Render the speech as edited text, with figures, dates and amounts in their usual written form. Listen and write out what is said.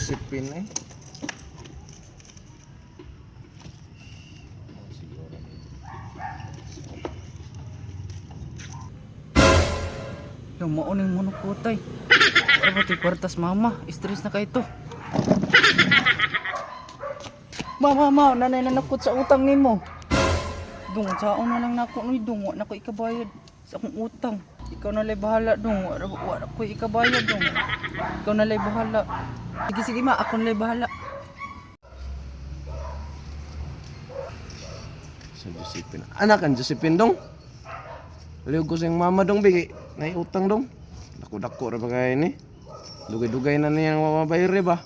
Josephine eh. Yung mauning monokutay. Ano ba ito'y kwartas mama? Stress na kayo to. Mama, nanay na nakot sa utang ni mo. Dung, saon na lang nako noy dung, wa na ko ikabayad sa akong utang. Ikaw na lay bahala dung, wa na ko ikabayad dung. Ikaw na lay bahala. Sige ma, ako na lay bahala. Sa Josephine. Anak kan Josephine dong. Liog ko sa iyong mama dong bigi. Nay utang dong. Dako-dako ra ba kay ni? Dugay-dugay na niyang mabayar ba?